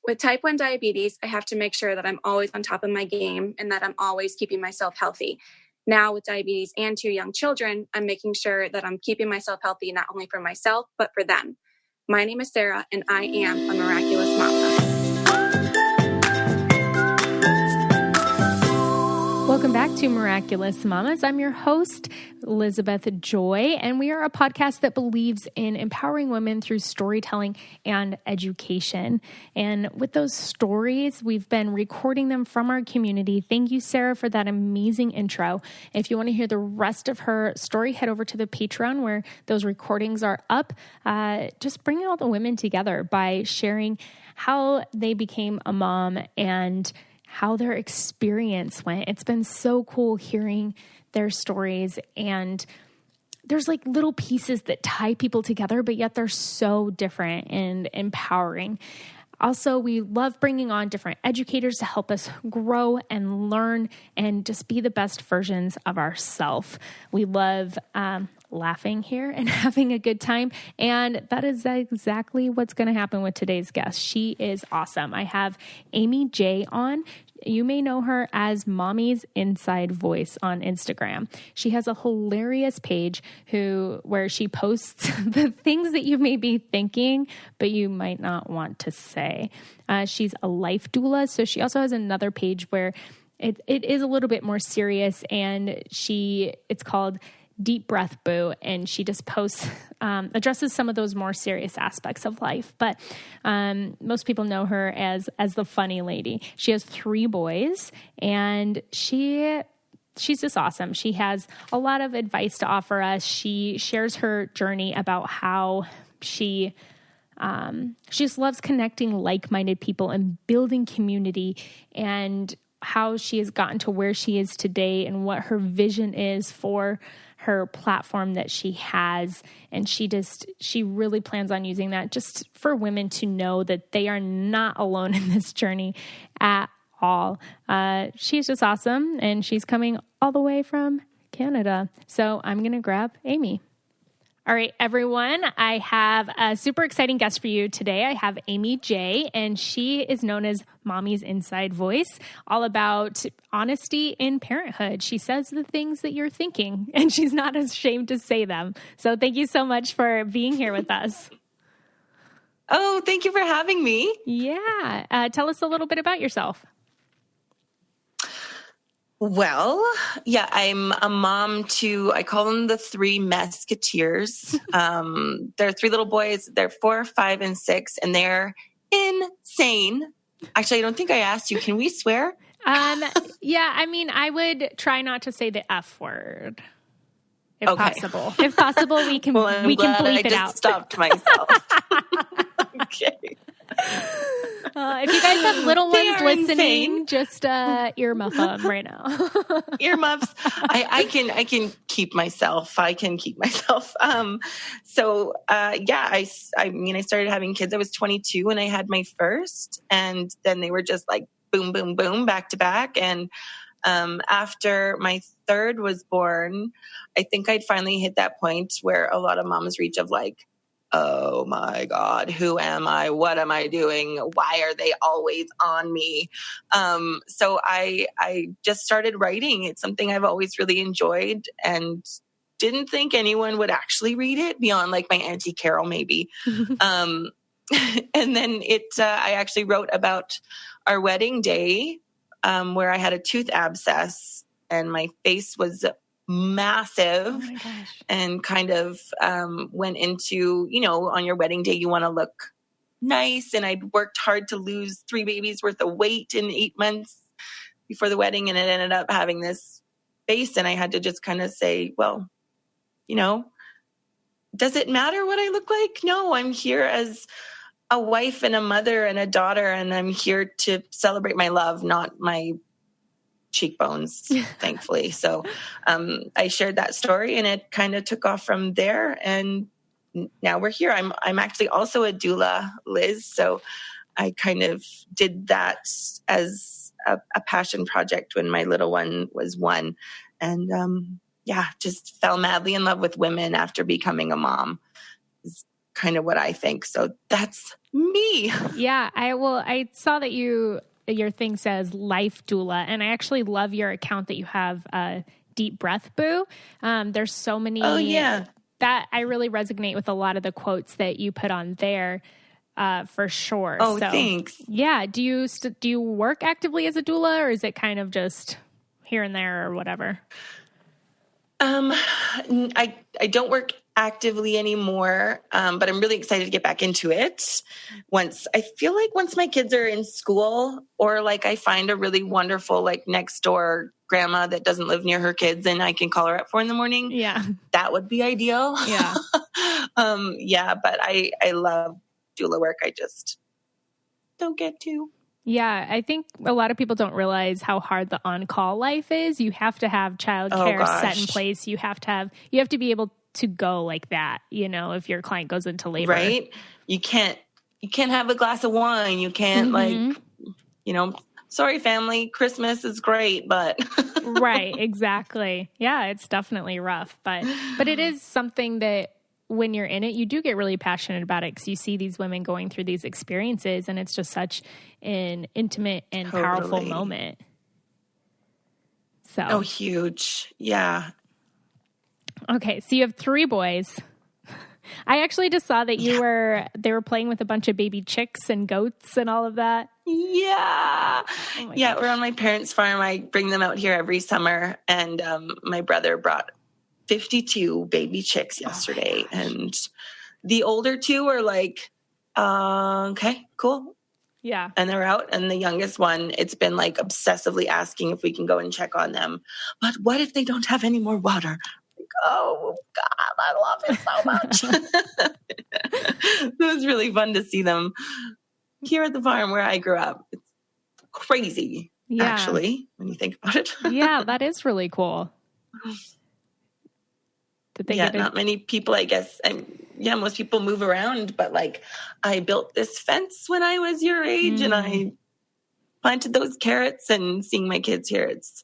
With type 1 diabetes, I have to make sure that I'm always on top of my game and that I'm always keeping myself healthy. Now with diabetes and 2 young children, I'm making sure that I'm keeping myself healthy, not only for myself, but for them. My name is Sarah, and I am a miraculous mama. Welcome back to Miraculous Mamas. I'm your host, Elizabeth Joy, and we are a podcast that believes in empowering women through storytelling and education. And with those stories, we've been recording them from our community. Thank you, Sarah, for that amazing intro. If you want to hear the rest of her story, head over to the Patreon where those recordings are up. Just bringing all the women together by sharing how they became a mom and how their experience went. It's been so cool hearing their stories, and there's like little pieces that tie people together, but yet they're so different and empowering. Also, we love bringing on different educators to help us grow and learn and just be the best versions of ourselves. We love laughing here and having a good time. And that is exactly what's going to happen with today's guest. She is awesome. I have Amie J on. You may know her as Mommy's Inside Voice on Instagram. She has a hilarious page where she posts the things that you may be thinking, but you might not want to say. She's a life doula, so she also has another page where it is a little bit more serious, and it's called Deep Breath Boo, and she just posts, addresses some of those more serious aspects of life. But most people know her as the funny lady. She has 3 boys, and she's just awesome. She has a lot of advice to offer us. She shares her journey about how she just loves connecting like-minded people and building community, and how she has gotten to where she is today and what her vision is for her platform that she has. And she really plans on using that just for women to know that they are not alone in this journey at all. She's just awesome, and she's coming all the way from Canada. So I'm going to grab Amie. All right, everyone, I have a super exciting guest for you today. I have Amie J, and she is known as Mommy's Inside Voice, all about honesty in parenthood. She says the things that you're thinking, and she's not ashamed to say them. So thank you so much for being here with us. Oh, thank you for having me. Yeah. Tell us a little bit about yourself. Well, yeah, I'm a mom to, I call them the 3 Mesketeers. They're 3 little boys. They're 4, 5, and 6, and they're insane. Actually, I don't think I asked you. Can we swear? Yeah, I mean, I would try not to say the F word. If possible. If possible, we can bleep it out. I just stopped myself. Okay. If you guys have little ones listening, insane. Just earmuff them right now. Earmuffs. I can keep myself. I started having kids. I was 22 when I had my first, and then they were just like boom, boom, boom, back to back. And after my third was born, I think I'd finally hit that point where a lot of moms reach of like, oh my God, who am I? What am I doing? Why are they always on me? So I just started writing. It's something I've always really enjoyed and didn't think anyone would actually read it beyond like my Auntie Carol, maybe. And then I actually wrote about our wedding day, where I had a tooth abscess and my face was massive. Oh my gosh. And kind of went into, on your wedding day, you want to look nice. And I'd worked hard to lose 3 babies worth of weight in 8 months before the wedding. And it ended up having this face. And I had to just kind of say, well, does it matter what I look like? No, I'm here as a wife and a mother and a daughter. And I'm here to celebrate my love, not my cheekbones, thankfully. So I shared that story, and it kind of took off from there. And now we're here. I'm actually also a doula, Liz. So I kind of did that as a passion project when my little one was 1. And just fell madly in love with women after becoming a mom. kind of what I think. So that's me. Yeah. I saw that your thing says life doula, and I actually love your account that you have, Deep Breath Boo. There's so many. Oh yeah. That I really resonate with a lot of the quotes that you put on there, for sure. Oh, so, thanks. Yeah. Do you work actively as a doula, or is it kind of just here and there or whatever? I don't work actively anymore, but I'm really excited to get back into it. Once my kids are in school, or like I find a really wonderful like next door grandma that doesn't live near her kids and I can call her at 4 a.m. Yeah, that would be ideal. Yeah. But I love doula work. I just don't get to. Yeah, I think a lot of people don't realize how hard the on-call life is. You have to have childcare set in place. You have to be able to go like that, if your client goes into labor. Right? You can't have a glass of wine. You can't sorry family, Christmas is great, but Right, exactly. Yeah, it's definitely rough, but it is something that when you're in it, you do get really passionate about it because you see these women going through these experiences, and it's just such an intimate and powerful moment. So, huge. Yeah. Okay. So you have 3 boys. I actually just saw that they were playing with a bunch of baby chicks and goats and all of that. Yeah. Oh gosh. We're on my parents' farm. I bring them out here every summer. And my brother brought 52 baby chicks yesterday. And the older 2 are like, okay, cool. Yeah. And they're out. And the youngest one, it's been like obsessively asking if we can go and check on them. But what if they don't have any more water? Like, oh, God, I love it so much. It was really fun to see them here at the farm where I grew up. It's crazy, actually, when you think about it. Yeah, that is really cool. Not many people, I guess. Most people move around, but like I built this fence when I was your age and I planted those carrots, and seeing my kids here, it's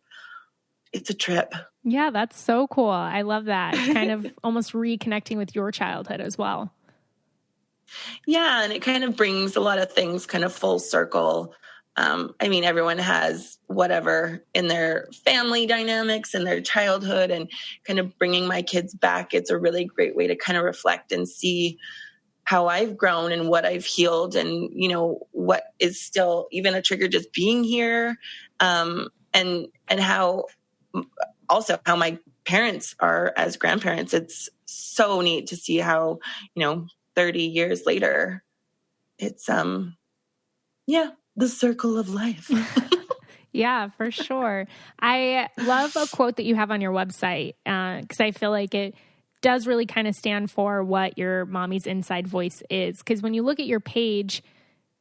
a trip. Yeah, that's so cool. I love that. It's kind of almost reconnecting with your childhood as well. Yeah, and it kind of brings a lot of things kind of full circle. Everyone has whatever in their family dynamics and their childhood, and kind of bringing my kids back. It's a really great way to kind of reflect and see how I've grown and what I've healed, and, what is still even a trigger just being here. And how my parents are as grandparents. It's so neat to see how, 30 years later, it's, the circle of life. Yeah, for sure. I love a quote that you have on your website, because I feel like it does really kind of stand for what your mommy's inside voice is. Because when you look at your page,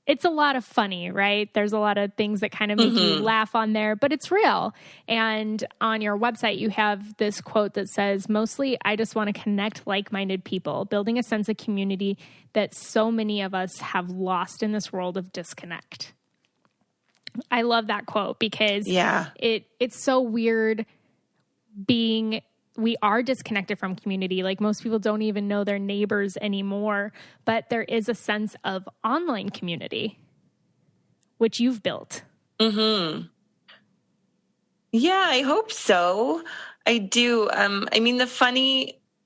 it's a lot of funny, right? There's a lot of things that kind of make you laugh on there, but it's real. And on your website, you have this quote that says, "Mostly, I just want to connect like-minded people, building a sense of community that so many of us have lost in this world of disconnect." I love that quote because it's so weird we are disconnected from community. Like most people don't even know their neighbors anymore, but there is a sense of online community, which you've built. Mm-hmm. Yeah, I hope so. I do.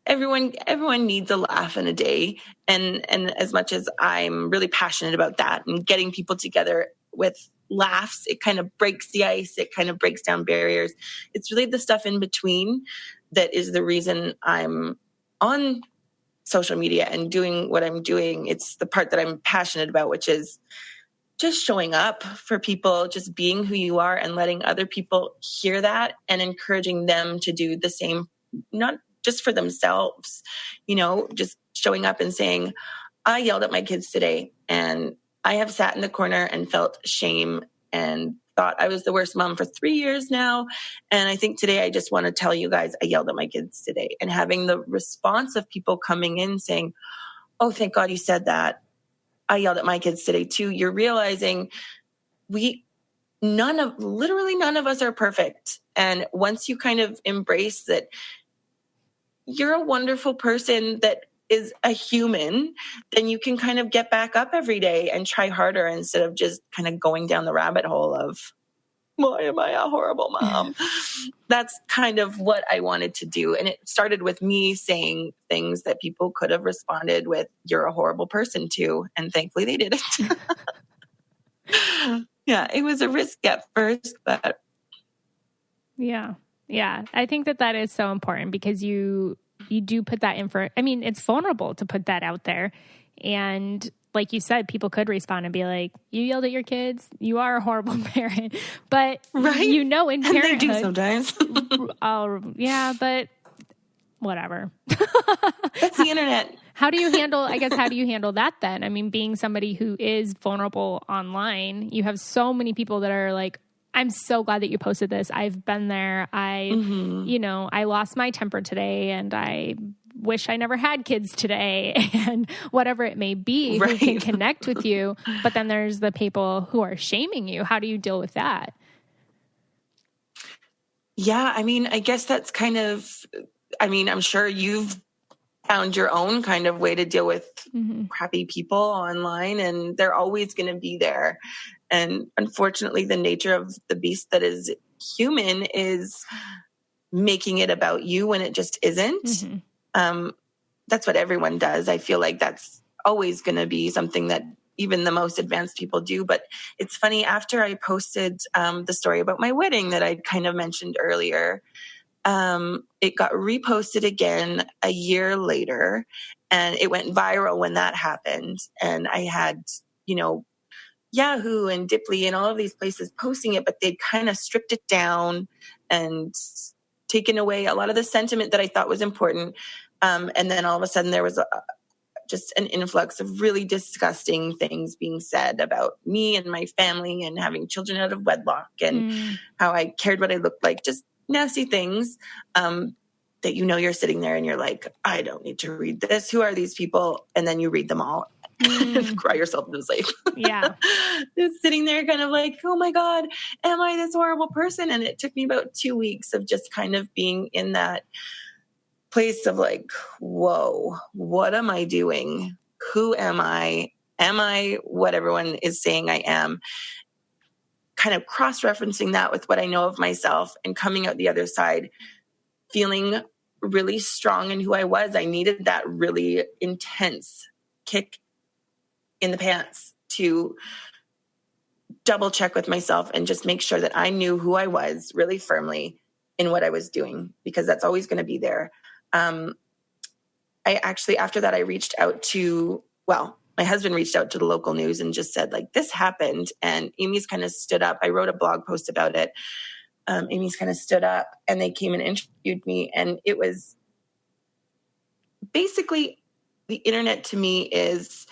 Everyone needs a laugh in a day. And as much as I'm really passionate about that and getting people together with laughs, it kind of breaks the ice. It kind of breaks down barriers. It's really the stuff in between that is the reason I'm on social media and doing what I'm doing. It's the part that I'm passionate about, which is just showing up for people, just being who you are and letting other people hear that and encouraging them to do the same, not just for themselves, just showing up and saying, I yelled at my kids today and I have sat in the corner and felt shame and thought I was the worst mom for 3 years now. And I think today I just want to tell you guys I yelled at my kids today, and having the response of people coming in saying, oh, thank God you said that. I yelled at my kids today too. You're realizing literally none of us are perfect. And once you kind of embrace that you're a wonderful person that is a human, then you can kind of get back up every day and try harder instead of just kind of going down the rabbit hole of, why am I a horrible mom? That's kind of what I wanted to do. And it started with me saying things that people could have responded with, you're a horrible person too. And thankfully they didn't. Yeah, it was a risk at first, but. Yeah. I think that is so important because you do put that in for, I mean, it's vulnerable to put that out there. And like you said, people could respond and be like, you yelled at your kids. You are a horrible parent. But, right? In parenthood. And they do sometimes. Oh, yeah, but whatever. That's the internet. How do you handle that then? I mean, being somebody who is vulnerable online, you have so many people that are like, I'm so glad that you posted this. I've been there. I lost my temper today and I wish I never had kids today and whatever it may be, right. Who can connect with you. But then there's the people who are shaming you. How do you deal with that? Yeah. I mean, I guess that's kind of, I'm sure you've found your own kind of way to deal with crappy people online, and they're always going to be there. And unfortunately, the nature of the beast that is human is making it about you when it just isn't. That's what everyone does. I feel like that's always going to be something that even the most advanced people do. But it's funny, after I posted the story about my wedding that I'd kind of mentioned earlier, it got reposted again a year later, and it went viral when that happened. And I had, Yahoo and Dipley and all of these places posting it, but they'd kind of stripped it down and taken away a lot of the sentiment that I thought was important. And then all of a sudden there was just an influx of really disgusting things being said about me and my family and having children out of wedlock and how I cared what I looked like, just nasty things that you're sitting there and you're like, I don't need to read this. Who are these people? And then you read them all and cry yourself to sleep. Yeah. Just sitting there kind of like, oh my God, am I this horrible person? And it took me about 2 weeks of just kind of being in that place of like, whoa, what am I doing? Who am I? Am I what everyone is saying I am? Kind of cross-referencing that with what I know of myself and coming out the other side, feeling really strong in who I was. I needed that really intense kick in the pants to double check with myself and just make sure that I knew who I was really firmly in what I was doing, because that's always going to be there. I actually, after that, I reached out to, my husband reached out to the local news and just said, like, this happened. And Amy's kind of stood up. I wrote a blog post about it. Amy's kind of stood up and they came and interviewed me. And it was basically, the internet to me is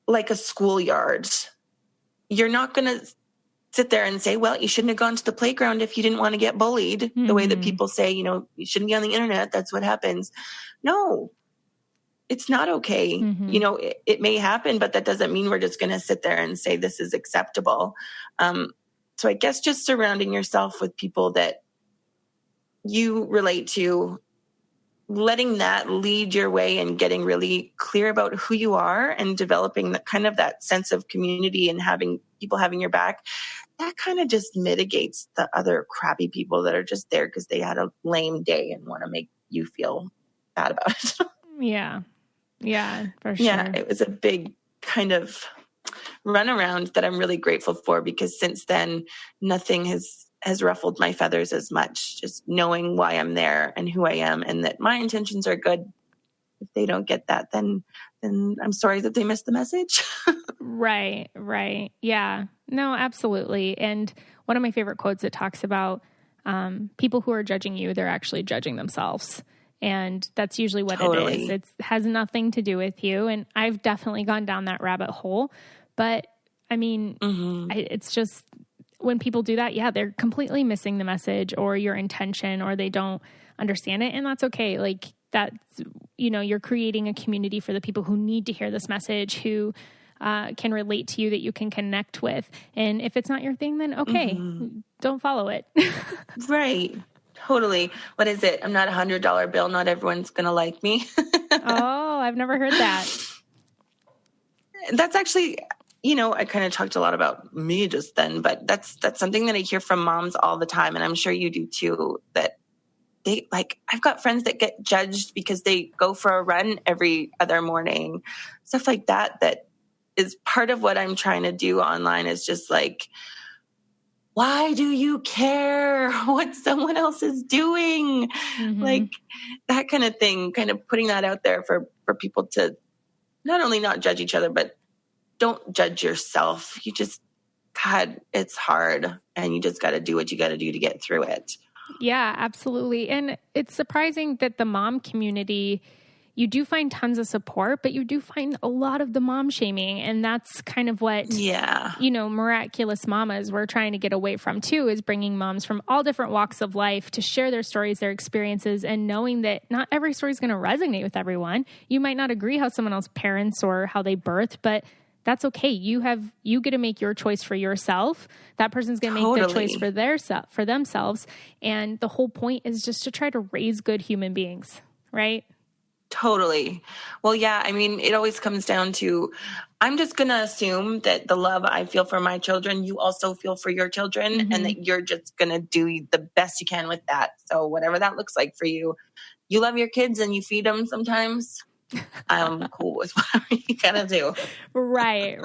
like a schoolyard. You're not going to sit there and say, well, you shouldn't have gone to the playground if you didn't want to get bullied, the way that people say, you shouldn't be on the internet. That's what happens. No, it's not okay. It may happen, but that doesn't mean we're just going to sit there and say this is acceptable. So I guess just surrounding yourself with people that you relate to, letting that lead your way and getting really clear about who you are and developing that sense of community and having people having your back, that kind of just mitigates the other crappy people that are just there because they had a lame day and want to make you feel bad about it. Yeah, for sure. Yeah, it was a big kind of runaround that I'm really grateful for, because since then, nothing has ruffled my feathers as much. Just knowing why I'm there and who I am and that my intentions are good. If they don't get that, then I'm sorry that they missed the message. Right. Yeah, no, absolutely. And one of my favorite quotes that talks about people who are judging you, they're actually judging themselves. And that's usually what it is. It has nothing to do with you. And I've definitely gone down that rabbit hole. But I mean, it's just when people do that, they're completely missing the message or your intention, or they don't understand it. And that's okay. Like that's, you're creating a community for the people who need to hear this message, who can relate to you, that you can connect with. And if it's not your thing, then okay, don't follow it. Right. Totally. What is it? I'm not $100 bill. Not everyone's going to like me. Oh, I've never heard that. That's actually, I kind of talked a lot about me just then, but that's something that I hear from moms all the time. And I'm sure you do too, that I've got friends that get judged because they go for a run every other morning, stuff like that. That is part of what I'm trying to do online, is just like, why do you care what someone else is doing? Mm-hmm. Like that kind of thing, kind of putting that out there for people to not only not judge each other, but don't judge yourself. God, it's hard, and you just got to do what you got to do to get through it. Yeah, absolutely. And it's surprising that the mom community, you do find tons of support, but you do find a lot of the mom shaming. And that's kind of what, Miraculous Mamas, we're trying to get away from too, is bringing moms from all different walks of life to share their stories, their experiences, and knowing that not every story is going to resonate with everyone. You might not agree how someone else parents or how they birth, but that's okay. You get to make your choice for yourself. That person's going to make their choice for themselves. And the whole point is just to try to raise good human beings, right? Totally. Well, yeah, I mean, it always comes down to, I'm just going to assume that the love I feel for my children, you also feel for your children, Mm-hmm. and that you're just going to do the best you can with that. So whatever that looks like for you, you love your kids and you feed them sometimes. I'm cool with whatever you gotta do. Right.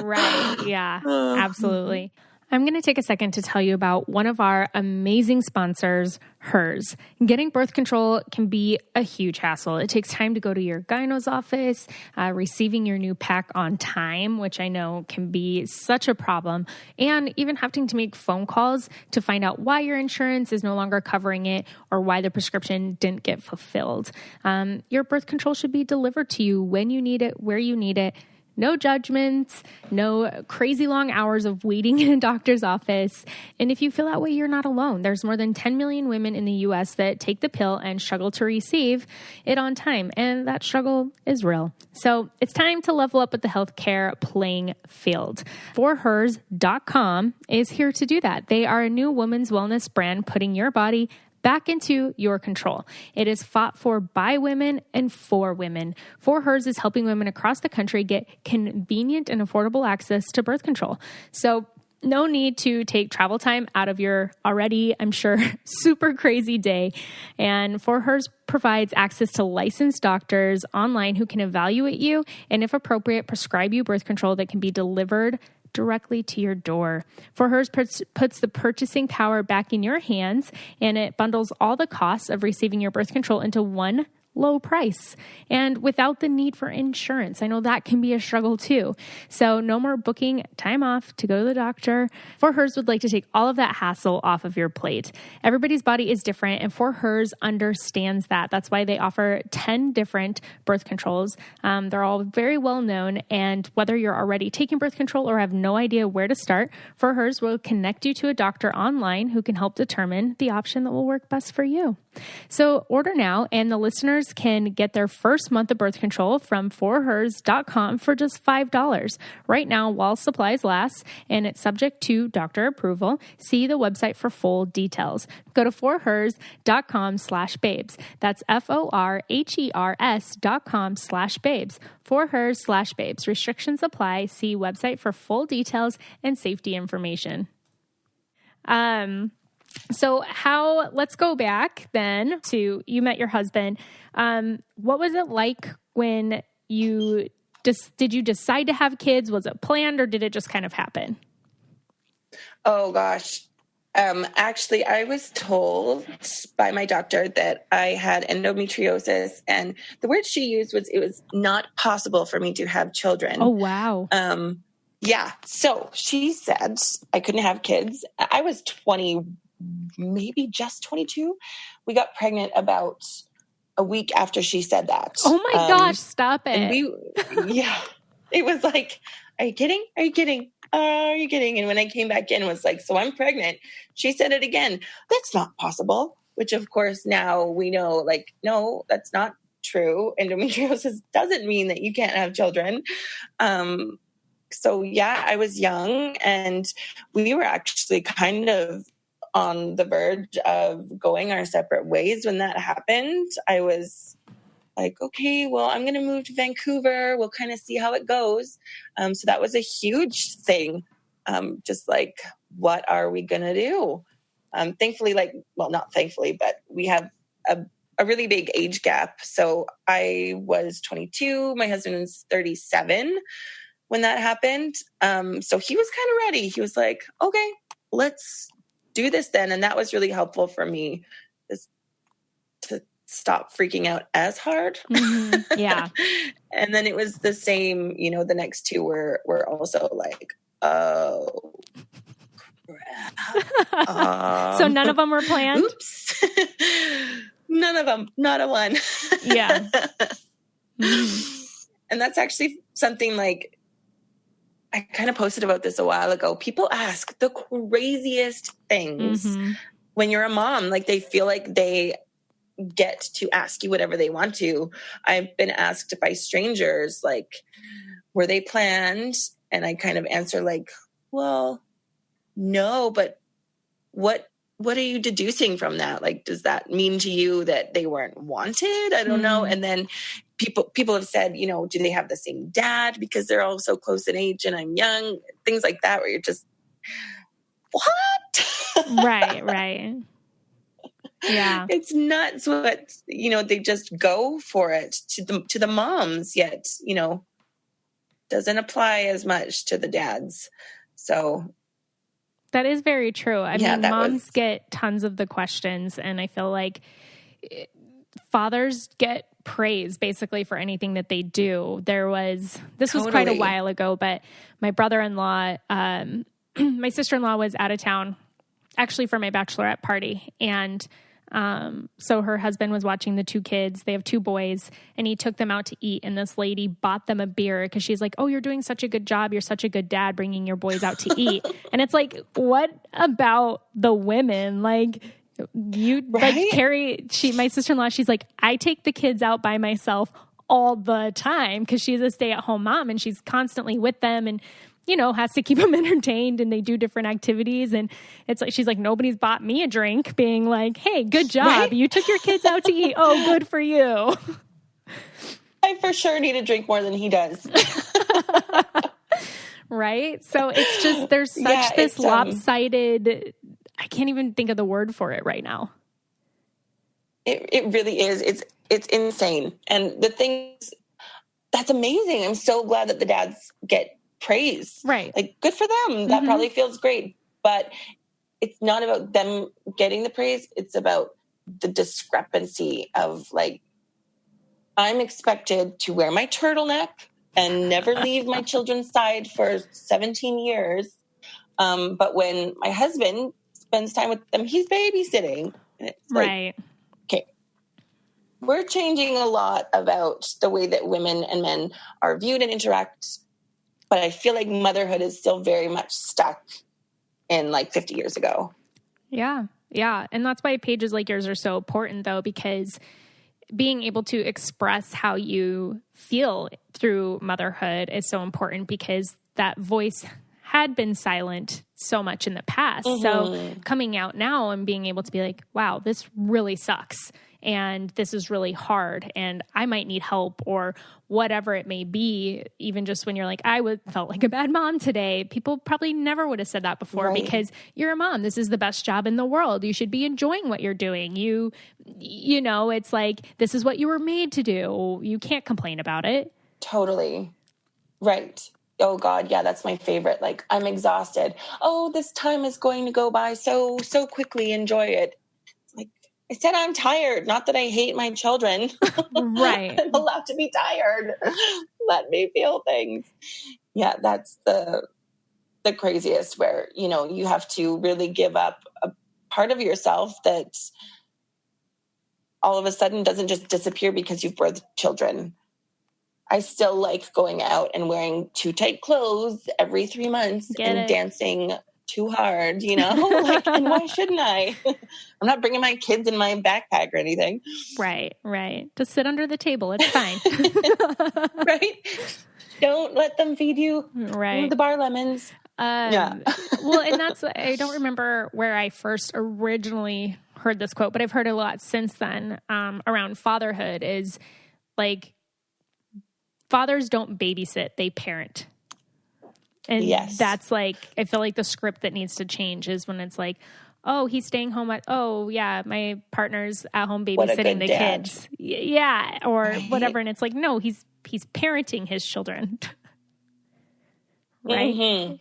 Yeah, absolutely. I'm going to take a second to tell you about one of our amazing sponsors, Hers. Getting birth control can be a huge hassle. It takes time to go to your gyno's office, receiving your new pack on time, which I know can be such a problem, and even having to make phone calls to find out why your insurance is no longer covering it or why the prescription didn't get fulfilled. Your birth control should be delivered to you when you need it, where you need it. No judgments, no crazy long hours of waiting in a doctor's office. And if you feel that way, you're not alone. There's more than 10 million women in the U.S. that take the pill and struggle to receive it on time. And that struggle is real. So it's time to level up with the healthcare playing field. ForHers.com is here to do that. They are a new women's wellness brand putting your body back into your control. It is fought for by women and for women. For Hers is helping women across the country get convenient and affordable access to birth control. So no need to take travel time out of your already, I'm sure, super crazy day. And For Hers provides access to licensed doctors online who can evaluate you and, if appropriate, prescribe you birth control that can be delivered directly to your door. For Hers puts the purchasing power back in your hands, and it bundles all the costs of receiving your birth control into one low price and without the need for insurance. I know that can be a struggle too. So no more booking time off to go to the doctor. For Hers would like to take all of that hassle off of your plate. Everybody's body is different, and For Hers understands that. That's why they offer 10 different birth controls. They're all very well known, and whether you're already taking birth control or have no idea where to start, For Hers will connect you to a doctor online who can help determine the option that will work best for you. So order now, and the listeners can get their first month of birth control from forhers.com for just $5 right now while supplies last, and it's subject to doctor approval. See the website for full details. Go to forhers.com/babes. That's FORHERS.com/babes. forhers/babes. Restrictions apply. See website for full details and safety information. So let's go back then to, you met your husband. What was it like when did you decide to have kids? Was it planned, or did it just kind of happen? Oh gosh. Actually, I was told by my doctor that I had endometriosis, and the word she used was, it was not possible for me to have children. Oh, wow. Yeah. So she said I couldn't have kids. I was 20, maybe just 22. We got pregnant about a week after she said that. Oh my gosh, stop it. And it was like, are you kidding? Are you kidding? Are you kidding? And when I came back in, it was like, so I'm pregnant. She said it again. That's not possible. Which of course now we know, like, no, that's not true. Endometriosis doesn't mean that you can't have children. So yeah, I was young, and we were actually kind of on the verge of going our separate ways when that happened. I was like, okay, well, I'm going to move to Vancouver. We'll kind of see how it goes. So that was a huge thing. Just like, what are we going to do? Thankfully, not thankfully, but we have a really big age gap. So I was 22, my husband was 37 when that happened. So he was kind of ready. He was like, okay, let's do this then. And that was really helpful for me, just to stop freaking out as hard. Mm-hmm. Yeah. And then it was the same, the next two were also like, oh, crap. So none of them were planned? Oops. None of them, not a one. Yeah. Mm-hmm. And that's actually something like, I kind of posted about this a while ago. People ask the craziest things when you're a mom. Like, they feel like they get to ask you whatever they want to. I've been asked by strangers, like, were they planned? And I kind of answer like, well, no, but what are you deducing from that? Like, does that mean to you that they weren't wanted? I don't know. And then people have said, do they have the same dad because they're all so close in age and I'm young? Things like that, where you're just, what? Right. Yeah. It's nuts what, they just go for it to the moms, yet, doesn't apply as much to the dads. So that is very true. I mean, moms get tons of the questions, and I feel like fathers get praise basically for anything that they do. This was quite a while ago, but my brother-in-law, my sister-in-law was out of town actually for my bachelorette party. And so her husband was watching the two kids. They have two boys, and he took them out to eat. And this lady bought them a beer because she's like, "Oh, you're doing such a good job. You're such a good dad bringing your boys out to eat." And it's like, what about the women? Like, you like Carrie, my sister-in-law, she's like, I take the kids out by myself all the time because she's a stay-at-home mom and she's constantly with them and, has to keep them entertained, and they do different activities. And it's like, she's like, nobody's bought me a drink being like, hey, good job. Right? You took your kids out to eat. Oh, good for you. I for sure need a drink more than he does. Right. So it's just, there's such this lopsided, I can't even think of the word for it right now. It really is. It's insane. And the things, that's amazing. I'm so glad that the dads get praise. Right. Like, good for them. That probably feels great. But it's not about them getting the praise. It's about the discrepancy of, like, I'm expected to wear my turtleneck and never leave my children's side for 17 years. But when my husband spends time with them, he's babysitting. And it's right. Like, okay. We're changing a lot about the way that women and men are viewed and interact. But I feel like motherhood is still very much stuck in like 50 years ago. Yeah. Yeah. And that's why pages like yours are so important, though, because being able to express how you feel through motherhood is so important, because that voice had been silent so much in the past. So coming out now and being able to be like, wow, this really sucks. And this is really hard, and I might need help, or whatever it may be. Even just when you're like, felt like a bad mom today. People probably never would have said that before, because you're a mom. This is the best job in the world. You should be enjoying what you're doing. You know, it's like, this is what you were made to do. You can't complain about it. Totally. Right. Oh God. Yeah. That's my favorite. Like, I'm exhausted. Oh, this time is going to go by so quickly. Enjoy it. I said I'm tired, not that I hate my children. Right. I'm allowed to be tired. Let me feel things. Yeah, that's the craziest, where, you have to really give up a part of yourself that all of a sudden doesn't just disappear because you've birthed children. I still like going out and wearing too tight clothes every 3 months dancing too hard, like, and why shouldn't I? I'm not bringing my kids in my backpack or anything. Right. Just sit under the table. It's fine. Right. Don't let them feed you the bar lemons. Well, and I don't remember where I first originally heard this quote, but I've heard a lot since then, around fatherhood, is like, fathers don't babysit, they parent. And yes, that's like, I feel like the script that needs to change is when it's like, oh, he's staying home oh yeah, my partner's at home babysitting the dad. kids. Yeah. Or right? whatever. And it's like, no, he's parenting his children. Right. Mm-hmm.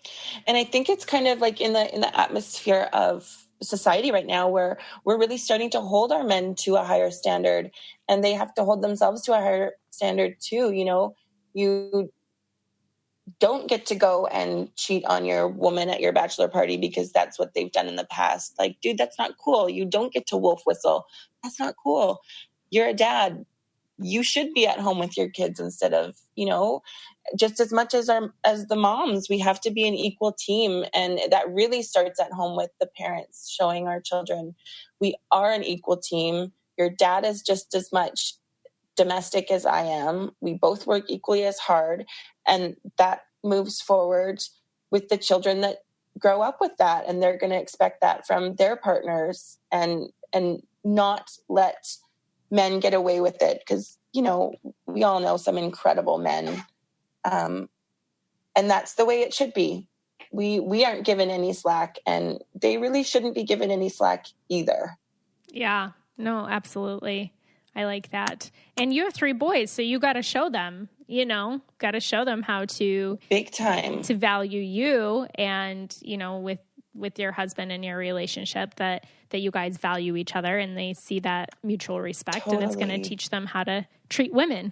And I think it's kind of like in the atmosphere of society right now where we're really starting to hold our men to a higher standard, and they have to hold themselves to a higher standard too. You know, you don't get to go and cheat on your woman at your bachelor party because that's what they've done in the past. Like, dude, that's not cool. You don't get to wolf whistle. That's not cool. You're a dad. You should be at home with your kids instead of, you know, just as much as the moms. We have to be an equal team, and that really starts at home with the parents showing our children we are an equal team. Your dad is just as much domestic as I am. We both work equally as hard, and that moves forward with the children that grow up with that, and they're going to expect that from their partners, and not let men get away with it, because, you know, we all know some incredible men, and that's the way it should be. We aren't given any slack, and they really shouldn't be given any slack either. Yeah, no, absolutely. I like that. And you have 3 boys, so you got to show them, you know, got to show them how to big time to value you, and, you know, with your husband and your relationship, that you guys value each other, and they see that mutual respect. Totally. And it's going to teach them how to treat women.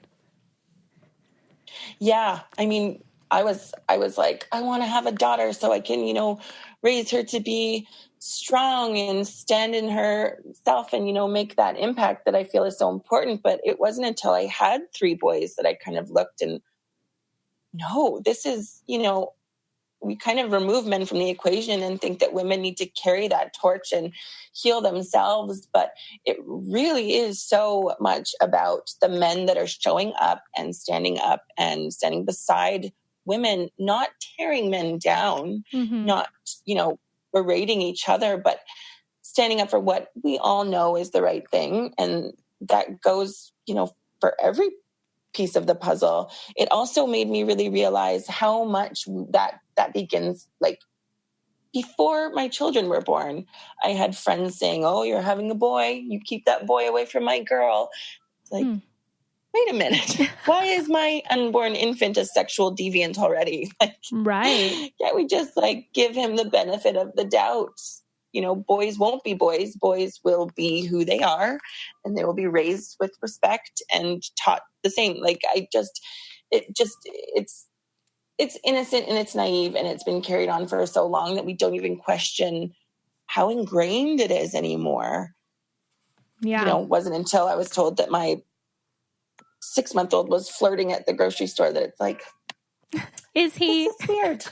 Yeah. I mean, I was like, I want to have a daughter so I can, you know, raise her to be strong and stand in herself and, you know, make that impact that I feel is so important. But it wasn't until I had 3 boys that I kind of looked and, no, this is, you know, we kind of remove men from the equation and think that women need to carry that torch and heal themselves. But it really is so much about the men that are showing up and standing beside women, not tearing men down, not, you know, berating each other, but standing up for what we all know is the right thing. And that goes, you know, for every piece of the puzzle. It also made me really realize how much that begins, like, before my children were born. I had friends saying, oh, you're having a boy, you keep that boy away from my girl. It's like, wait a minute, why is my unborn infant a sexual deviant already? Like, right. Can't we just, like, give him the benefit of the doubt? You know, boys won't be boys. Boys will be who they are, and they will be raised with respect and taught the same. Like, it's innocent and it's naive, and it's been carried on for so long that we don't even question how ingrained it is anymore. Yeah. You know, it wasn't until I was told that my 6-month-old was flirting at the grocery store that it's like, is he? This is weird.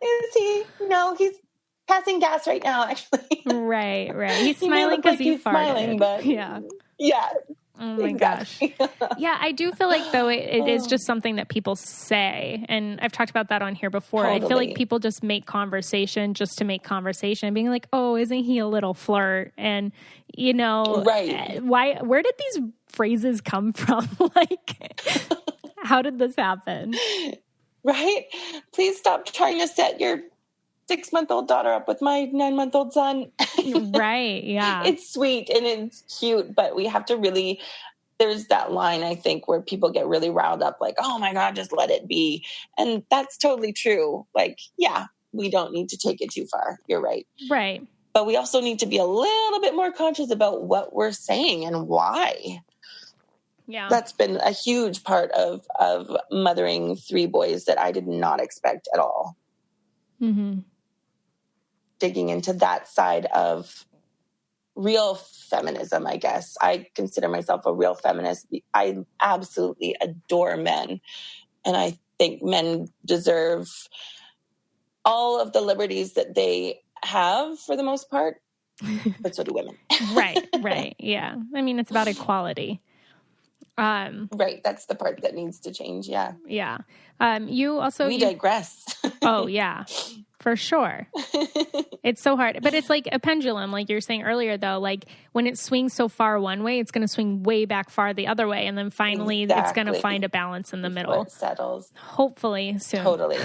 Is he? No, he's passing gas right now, actually. Right. He's smiling because he farted. Smiling, but yeah. Oh my exactly. gosh. Yeah, I do feel like, though, it is just something that people say. And I've talked about that on here before. Totally. I feel like people just make conversation just to make conversation, being like, oh, isn't he a little flirt? And, you know, right. Where did these phrases come from? Like, how did this happen? Right? Please stop trying to set your 6-month-old daughter up with my 9-month-old son. Right. Yeah. It's sweet and it's cute, but we have to really, there's that line, I think, where people get really riled up, like, oh my God, just let it be. And that's totally true. Like, yeah, we don't need to take it too far. You're right. Right. But we also need to be a little bit more conscious about what we're saying and why. Yeah. That's been a huge part of mothering 3 boys that I did not expect at all. Mm-hmm. Digging into that side of real feminism, I guess. I consider myself a real feminist. I absolutely adore men. And I think men deserve all of the liberties that they have for the most part, but so do women. Right. Yeah. I mean, it's about equality. Right. That's the part that needs to change. Yeah. Yeah. You also... We digress. Oh, yeah. For sure. It's so hard. But it's like a pendulum, like you were saying earlier, though. Like when it swings so far one way, it's going to swing way back far the other way. And then finally it's going to find a balance in the middle. It settles. Hopefully soon. Totally.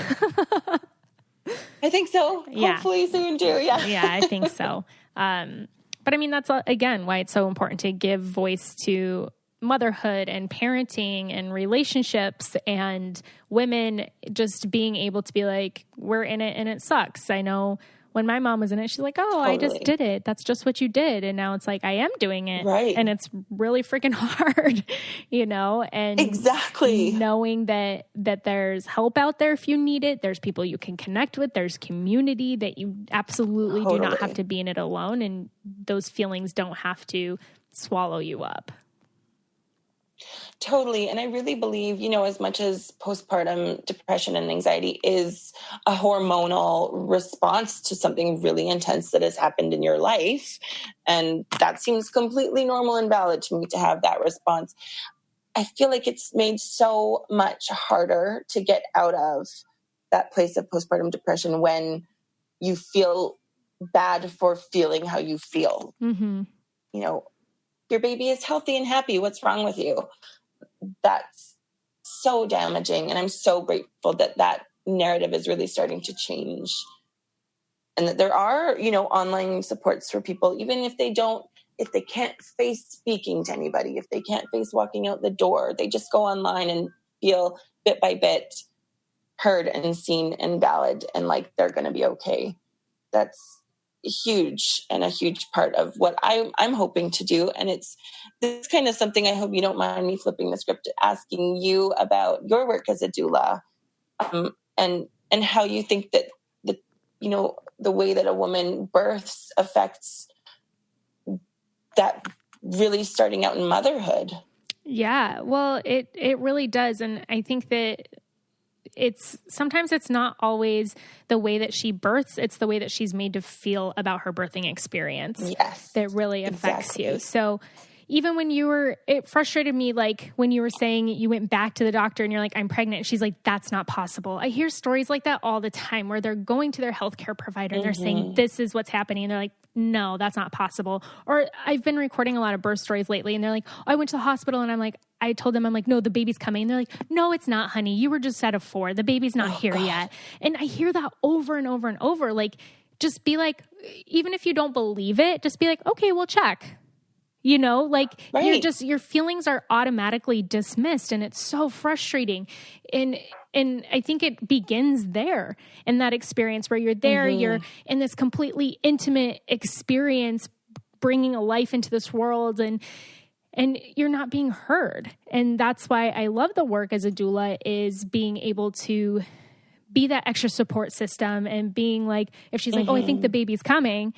I think so. Yeah. Hopefully soon too. Yeah. Yeah, I think so. But I mean, that's, again, why it's so important to give voice to motherhood and parenting and relationships and women just being able to be like, we're in it and it sucks. I know when my mom was in it, she's like, oh, I just did it. That's just what you did. And now it's like, I am doing it. Right. And it's really freaking hard, and exactly knowing that there's help out there if you need it. There's people you can connect with. There's community that you absolutely do not have to be in it alone. And those feelings don't have to swallow you up. Totally. And I really believe, as much as postpartum depression and anxiety is a hormonal response to something really intense that has happened in your life, and that seems completely normal and valid to me to have that response, I feel like it's made so much harder to get out of that place of postpartum depression when you feel bad for feeling how you feel. Mm-hmm. Your baby is healthy and happy. What's wrong with you? That's so damaging. And I'm so grateful that narrative is really starting to change. And that there are, online supports for people, even if they can't face speaking to anybody, if they can't face walking out the door, they just go online and feel bit by bit heard and seen and valid and like they're going to be okay. That's huge and a huge part of what I'm hoping to do. And it's this kind of something I hope you don't mind me flipping the script, asking you about your work as a doula, and how you think that the way that a woman births affects that really starting out in motherhood. Yeah, well, it really does. And I think that sometimes it's not always the way that she births, it's the way that she's made to feel about her birthing experience. Yes, that really affects exactly. you. So even when it frustrated me, like when you were saying you went back to the doctor and you're like, I'm pregnant. And she's like, that's not possible. I hear stories like that all the time where they're going to their healthcare provider and they're saying, this is what's happening. And they're like, no, that's not possible. Or I've been recording a lot of birth stories lately and they're like, oh, I went to the hospital and I told them, no, the baby's coming. And they're like, no, it's not, honey. You were just at a 4. The baby's not here yet. And I hear that over and over and over. Like, just be like, even if you don't believe it, just be like, okay, we'll check. Right. Your feelings are automatically dismissed and it's so frustrating. And I think it begins there in that experience where you're there, you're in this completely intimate experience, bringing a life into this world and you're not being heard. And that's why I love the work as a doula, is being able to be that extra support system and being like, if she's like, oh, I think the baby's coming,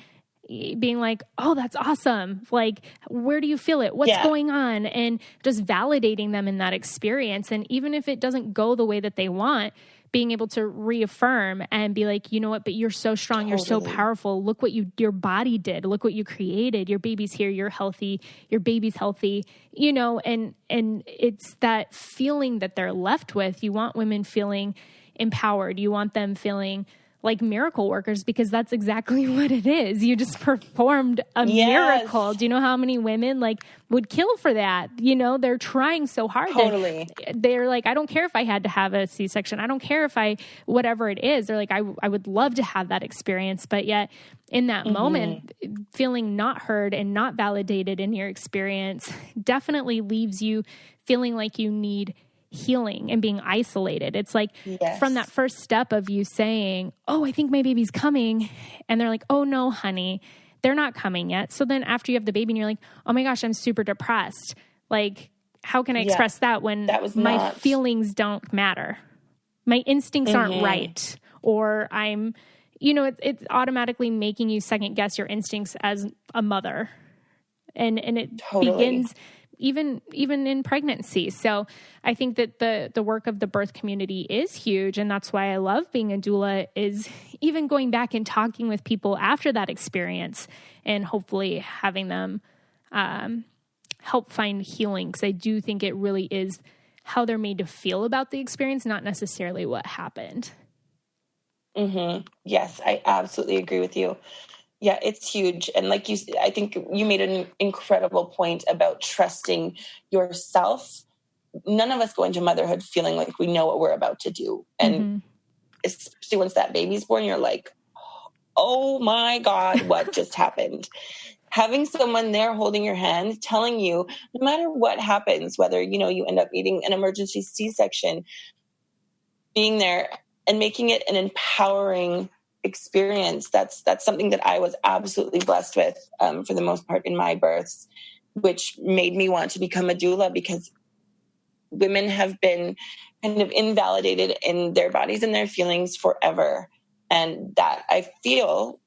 being like, oh, that's awesome. Like, where do you feel it? What's going on? And just validating them in that experience. And even if it doesn't go the way that they want, being able to reaffirm and be like, you know what, but you're so strong. Totally. You're so powerful. Look what your body did. Look what you created. Your baby's here. You're healthy. Your baby's healthy, and it's that feeling that they're left with. You want women feeling empowered. You want them feeling like miracle workers, because that's exactly what it is. You just performed a miracle. Do you know how many women would kill for that? They're trying so hard. Totally. They're like, I don't care if I had to have a C-section. I don't care if whatever it is. They're like, I would love to have that experience. But yet in that moment, feeling not heard and not validated in your experience definitely leaves you feeling like you need healing and being isolated. It's like from that first step of you saying, oh, I think my baby's coming. And they're like, oh no, honey, they're not coming yet. So then after you have the baby and you're like, oh my gosh, I'm super depressed. Like, how can I express that when my feelings don't matter? My instincts aren't right. Or I'm, it's automatically making you second guess your instincts as a mother. And it begins even in pregnancy. So I think that the work of the birth community is huge. And that's why I love being a doula, is even going back and talking with people after that experience and hopefully having them help find healing. Because I do think it really is how they're made to feel about the experience, not necessarily what happened. Mm-hmm. Yes, I absolutely agree with you. Yeah, it's huge. And like I think you made an incredible point about trusting yourself. None of us go into motherhood feeling like we know what we're about to do. And especially once that baby's born, you're like, oh my God, what just happened? Having someone there holding your hand, telling you, no matter what happens, whether, you end up needing an emergency C-section, being there and making it an empowering experience. That's something that I was absolutely blessed with for the most part in my births, which made me want to become a doula, because women have been kind of invalidated in their bodies and their feelings forever. And that, I feel,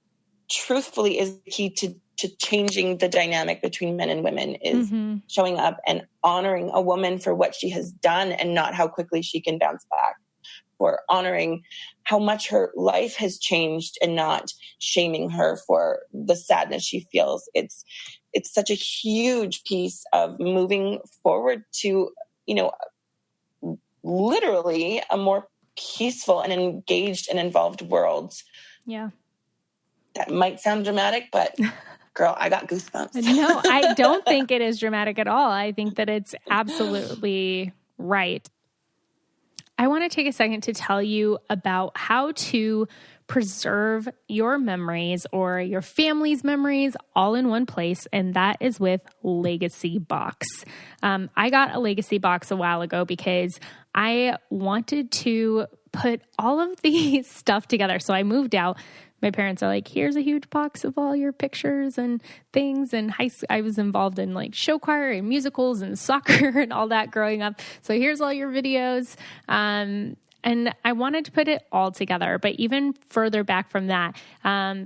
truthfully, is the key to changing the dynamic between men and women, is showing up and honoring a woman for what she has done and not how quickly she can bounce back, or honoring how much her life has changed and not shaming her for the sadness she feels. It's such a huge piece of moving forward to, literally a more peaceful and engaged and involved world. Yeah. That might sound dramatic, but girl, I got goosebumps. No, I don't think it is dramatic at all. I think that it's absolutely right. I want to take a second to tell you about how to preserve your memories or your family's memories all in one place, and that is with Legacy Box. I got a Legacy Box a while ago because I wanted to put all of the stuff together. So I moved out. My parents are like, here's a huge box of all your pictures and things. And I was involved in like show choir and musicals and soccer and all that growing up. So here's all your videos. And I wanted to put it all together. But even further back from that,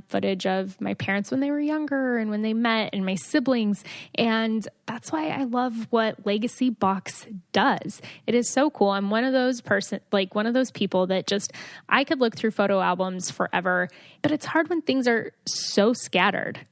footage of my parents when they were younger and when they met, and my siblings. And that's why I love what Legacy Box does. It is so cool. I'm one of those people that just, I could look through photo albums forever, but it's hard when things are so scattered.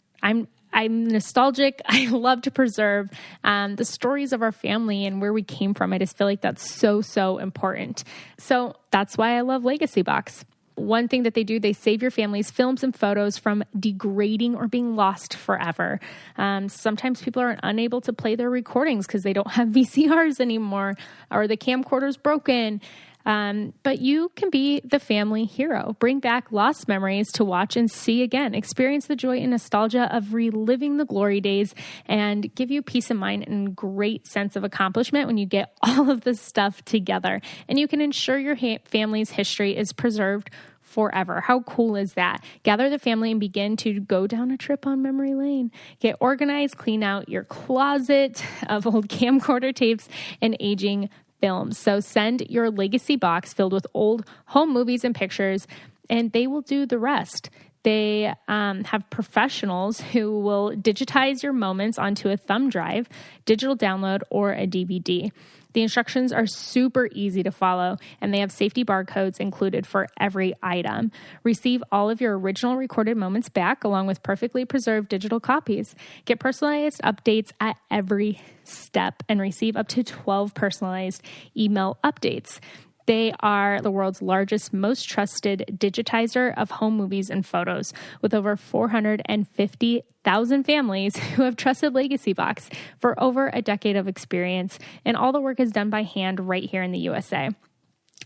I'm nostalgic. I love to preserve the stories of our family and where we came from. I just feel like that's so, so important. So that's why I love Legacy Box. One thing that they do, they save your family's films and photos from degrading or being lost forever. Sometimes people are unable to play their recordings because they don't have VCRs anymore, or the camcorder's broken. But you can be the family hero. Bring back lost memories to watch and see again. Experience the joy and nostalgia of reliving the glory days, and give you peace of mind and great sense of accomplishment when you get all of this stuff together. And you can ensure your family's history is preserved forever. How cool is that? Gather the family and begin to go down a trip on memory lane. Get organized, clean out your closet of old camcorder tapes and aging films. So send your Legacy Box filled with old home movies and pictures, and they will do the rest. They have professionals who will digitize your moments onto a thumb drive, digital download, or a DVD. The instructions are super easy to follow, and they have safety barcodes included for every item. Receive all of your original recorded moments back, along with perfectly preserved digital copies. Get personalized updates at every step, and receive up to 12 personalized email updates. They are the world's largest, most trusted digitizer of home movies and photos, with over 450,000 families who have trusted Legacy Box for over a decade of experience. And all the work is done by hand right here in the USA.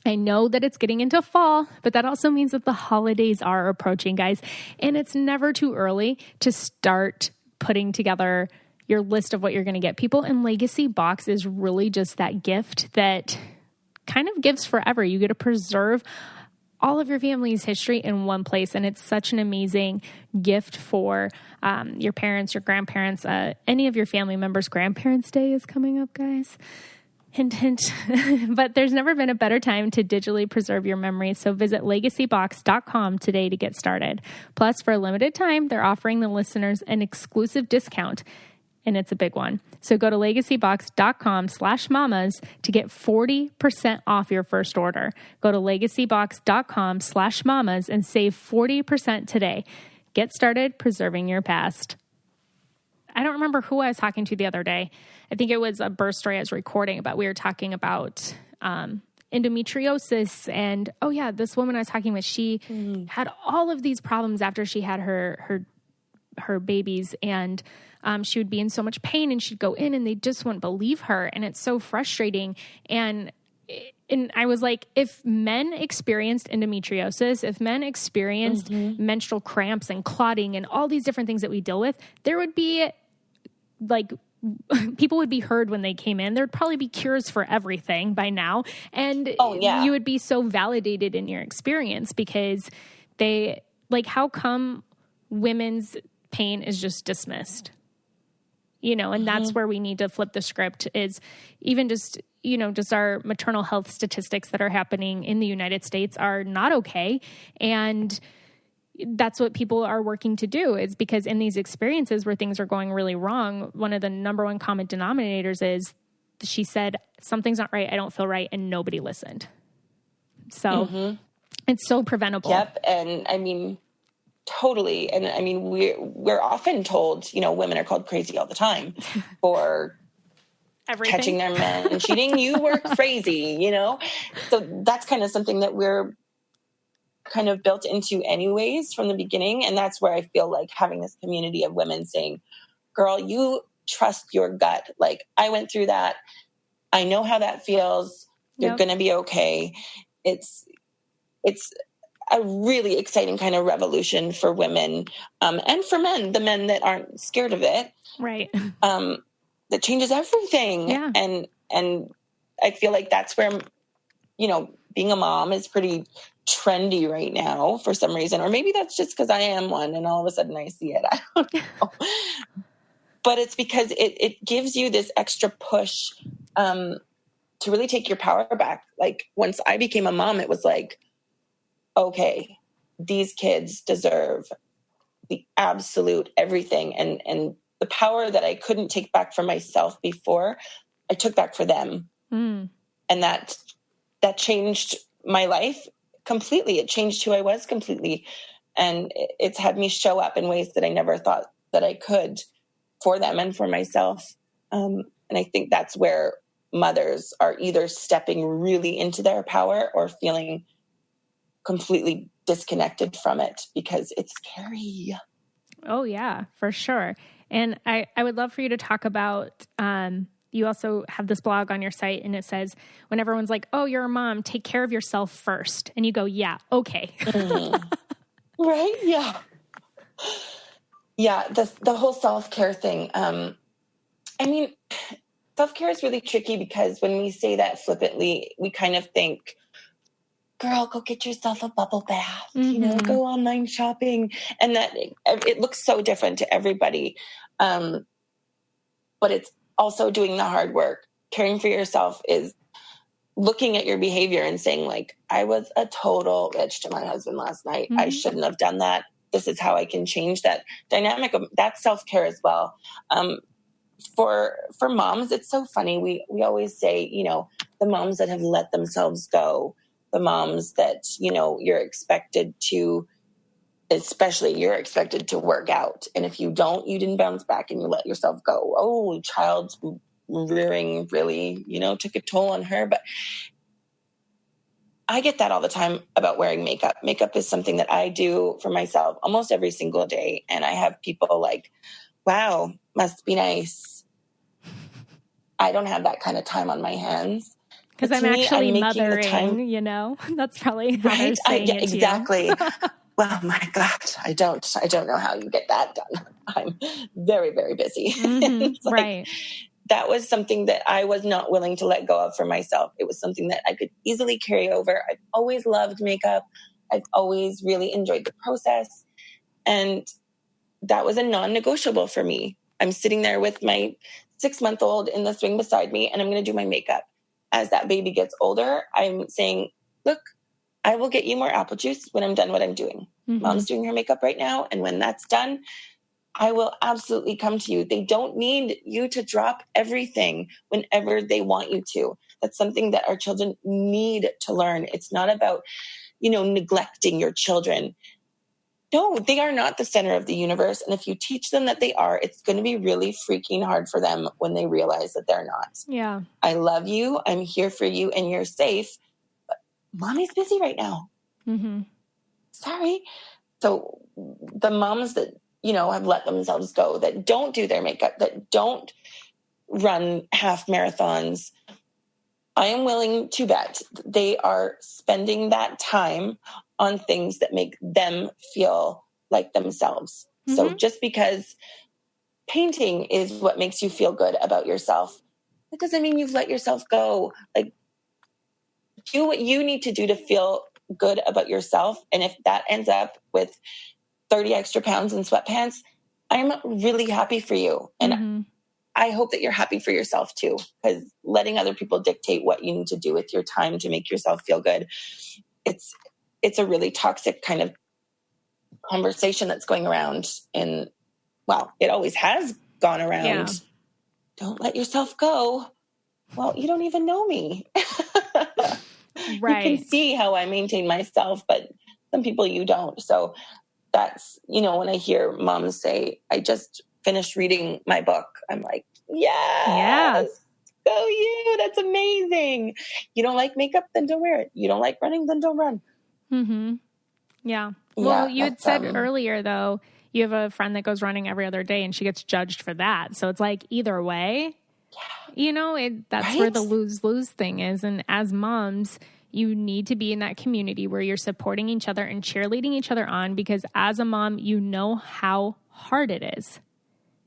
I know that it's getting into fall, but that also means that the holidays are approaching, guys. And it's never too early to start putting together your list of what you're going to get people. And Legacy Box is really just that gift that kind of gives forever. You get to preserve all of your family's history in one place. And it's such an amazing gift for your parents, your grandparents, any of your family members. Grandparents' Day is coming up, guys. Hint, hint. But there's never been a better time to digitally preserve your memories. So visit legacybox.com today to get started. Plus, for a limited time, they're offering the listeners an exclusive discount. And it's a big one. So go to legacybox.com/mamas to get 40% off your first order. Go to legacybox.com/mamas and save 40% today. Get started preserving your past. I don't remember who I was talking to the other day. I think it was a birth story I was recording, but we were talking about endometriosis. And, oh yeah, this woman I was talking with, she had all of these problems after she had her babies, and she would be in so much pain, and she'd go in and they just wouldn't believe her. And it's so frustrating. And I was like, if men experienced endometriosis, if men experienced menstrual cramps and clotting and all these different things that we deal with, there would be like, people would be heard when they came in. There'd probably be cures for everything by now. And you would be so validated in your experience, because they, like, how come women's pain is just dismissed? You know, and that's where we need to flip the script, is even just, you know, just our maternal health statistics that are happening in the United States are not okay. And that's what people are working to do, is because in these experiences where things are going really wrong, one of the number one common denominators is, she said, something's not right, I don't feel right, and nobody listened. So it's so preventable. Yep. And I mean, totally. And I mean, we're often told, you know, women are called crazy all the time for everything. Catching their men cheating. You were crazy, you know? So that's kind of something that we're kind of built into anyways from the beginning. And that's where I feel like having this community of women saying, girl, you trust your gut. Like, I went through that. I know how that feels. You're going to be okay. It's a really exciting kind of revolution for women, and for men, the men that aren't scared of it. Right. That changes everything. Yeah. And I feel like that's where, you know, being a mom is pretty trendy right now for some reason, or maybe that's just because I am one and all of a sudden I see it. I don't know. But it's because it gives you this extra push, to really take your power back. Like, once I became a mom, it was like, okay, these kids deserve the absolute everything. And the power that I couldn't take back for myself before, I took back for them. And that changed my life completely. It changed who I was completely. And it's had me show up in ways that I never thought that I could for them and for myself. And I think that's where mothers are either stepping really into their power or feeling completely disconnected from it, because it's scary. Oh yeah, for sure. And I would love for you to talk about, you also have this blog on your site, and it says, when everyone's like, oh, you're a mom, take care of yourself first. And you go, yeah, okay. Right. Yeah. Yeah. The whole self-care thing. I mean, self-care is really tricky, because when we say that flippantly, we kind of think, girl, go get yourself a bubble bath, you know, go online shopping. And that it looks so different to everybody. But it's also doing the hard work. Caring for yourself is looking at your behavior and saying, like, I was a total bitch to my husband last night. I shouldn't have done that. This is how I can change that dynamic. That's self-care as well. For moms, it's so funny. We always say, you know, the moms that have let themselves go, the moms that, you know, you're expected to work out. And if you don't, you didn't bounce back and you let yourself go. Oh, child rearing really, you know, took a toll on her. But I get that all the time about wearing makeup. Makeup is something that I do for myself almost every single day. And I have people like, wow, must be nice. I don't have that kind of time on my hands. Because I'm actually mothering, you know, that's probably how they're saying it exactly. Well, my God, I don't know how you get that done. I'm very, very busy. Right. That was something that I was not willing to let go of for myself. It was something that I could easily carry over. I've always loved makeup. I've always really enjoyed the process. And that was a non-negotiable for me. I'm sitting there with my 6-month-old in the swing beside me, and I'm going to do my makeup. As that baby gets older, I'm saying, look, I will get you more apple juice when I'm done what I'm doing. Mom's doing her makeup right now. And when that's done, I will absolutely come to you. They don't need you to drop everything whenever they want you to. That's something that our children need to learn. It's not about, you know, neglecting your children. No, they are not the center of the universe. And if you teach them that they are, it's going to be really freaking hard for them when they realize that they're not. Yeah. I love you. I'm here for you, and you're safe. mommy's busy right now. Mm-hmm. Sorry. So the moms that, have let themselves go, that don't do their makeup, that don't run half marathons, I am willing to bet they are spending that time on things that make them feel like themselves. Mm-hmm. So just because painting is what makes you feel good about yourself, that doesn't mean you've let yourself go. Like, do what you need to do to feel good about yourself. And if that ends up with 30 extra pounds in sweatpants, I'm really happy for you. And mm-hmm. I hope that you're happy for yourself too, because letting other people dictate what you need to do with your time to make yourself feel good, it's a really toxic kind of conversation that's going around. And well, it always has gone around. Yeah. Don't let yourself go. Well, you don't even know me. Right. You can see how I maintain myself, but some people you don't. So that's, when I hear moms say, I just finished reading my book, I'm like, yes, go you. That's amazing. You don't like makeup, then don't wear it. You don't like running, then don't run. Mm-hmm. Yeah. Well, you had said earlier, though, you have a friend that goes running every other day and she gets judged for that. So it's like either way, that's right? Where the lose-lose thing is. And as moms, you need to be in that community where you're supporting each other and cheerleading each other on, because as a mom, you know how hard it is.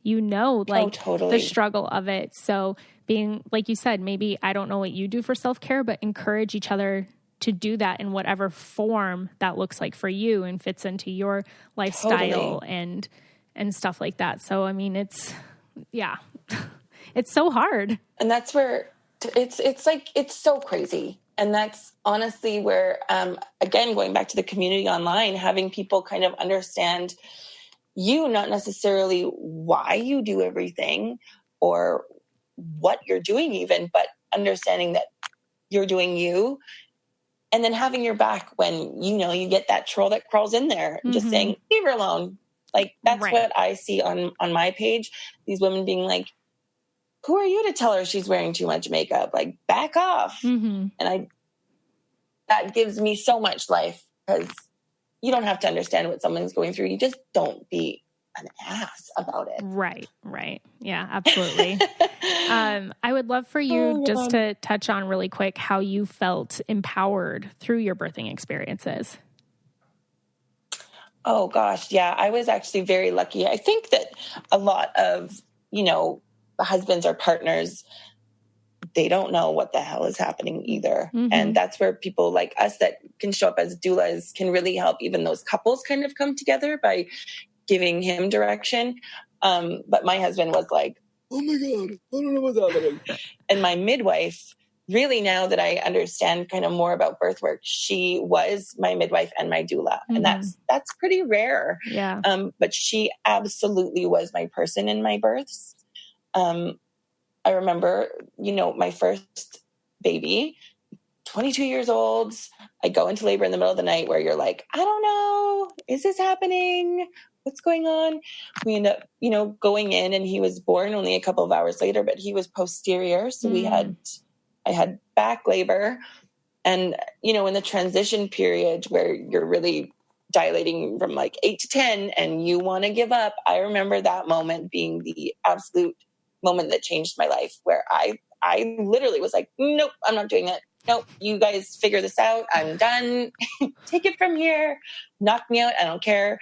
Totally. The struggle of it. So being, like you said, maybe I don't know what you do for self-care, but encourage each other to do that in whatever form that looks like for you and fits into your lifestyle and stuff like that. So, I mean, it's so hard. And that's where it's so crazy. And that's honestly where, again, going back to the community online, having people kind of understand you, not necessarily why you do everything or what you're doing even, but understanding that you're doing you, and then having your back when, you get that troll that crawls in there, mm-hmm. just saying, leave her alone. Like, that's right. What I see on my page, these women being like, who are you to tell her she's wearing too much makeup? Like, back off. Mm-hmm. And that gives me so much life, because you don't have to understand what someone's going through. You just don't be an ass about it. Right. Yeah, absolutely. I would love for you just to touch on really quick how you felt empowered through your birthing experiences. Oh gosh. Yeah. I was actually very lucky. I think that a lot of, the husbands or partners, they don't know what the hell is happening either. Mm-hmm. And that's where people like us that can show up as doulas can really help even those couples kind of come together by giving him direction. But my husband was like, oh my God, I don't know what's happening. And my midwife, really, now that I understand kind of more about birth work, she was my midwife and my doula. Mm-hmm. And that's pretty rare. Yeah. But she absolutely was my person in my births. I remember, my first baby, 22 years old, I go into labor in the middle of the night where you're like, I don't know, is this happening? What's going on? We end up, going in, and he was born only a couple of hours later, but he was posterior. So I had back labor, and, in the transition period where you're really dilating from like 8 to 10 and you want to give up. I remember that moment being the absolute moment that changed my life, where I literally was like, nope, I'm not doing it. Nope, you guys figure this out. I'm done. Take it from here. Knock me out. I don't care.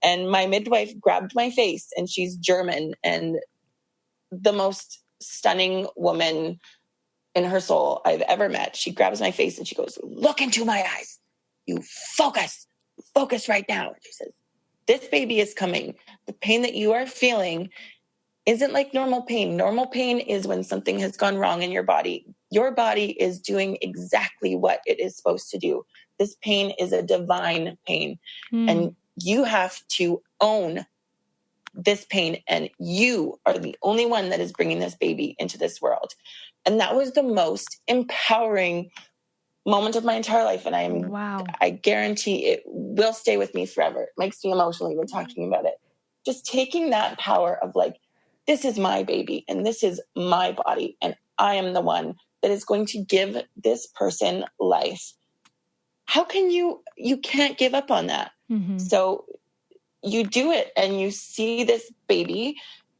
And my midwife grabbed my face, and she's German and the most stunning woman in her soul I've ever met. She grabs my face and she goes, look into my eyes. You focus right now. And she says, this baby is coming. The pain that you are feeling isn't like normal pain. Normal pain is when something has gone wrong in your body. Your body is doing exactly what it is supposed to do. This pain is a divine pain. And you have to own this pain. And you are the only one that is bringing this baby into this world. And that was the most empowering moment of my entire life. And I guarantee it will stay with me forever. It makes me emotional even talking about it. Just taking that power of like, this is my baby and this is my body. And I am the one that is going to give this person life. how can you can't give up on that. Mm-hmm. So you do it and you see this baby.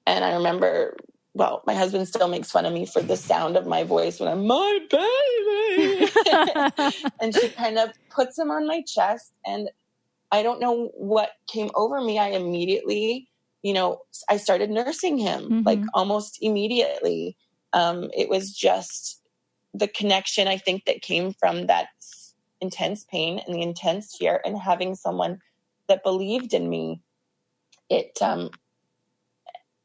And I remember, well, my husband still makes fun of me for the sound of my voice when I'm, my baby. And she kind of puts him on my chest, and I don't know what came over me. I immediately, I started nursing him like almost immediately. It was just the connection, I think, that came from that intense pain and the intense fear, and having someone that believed in me.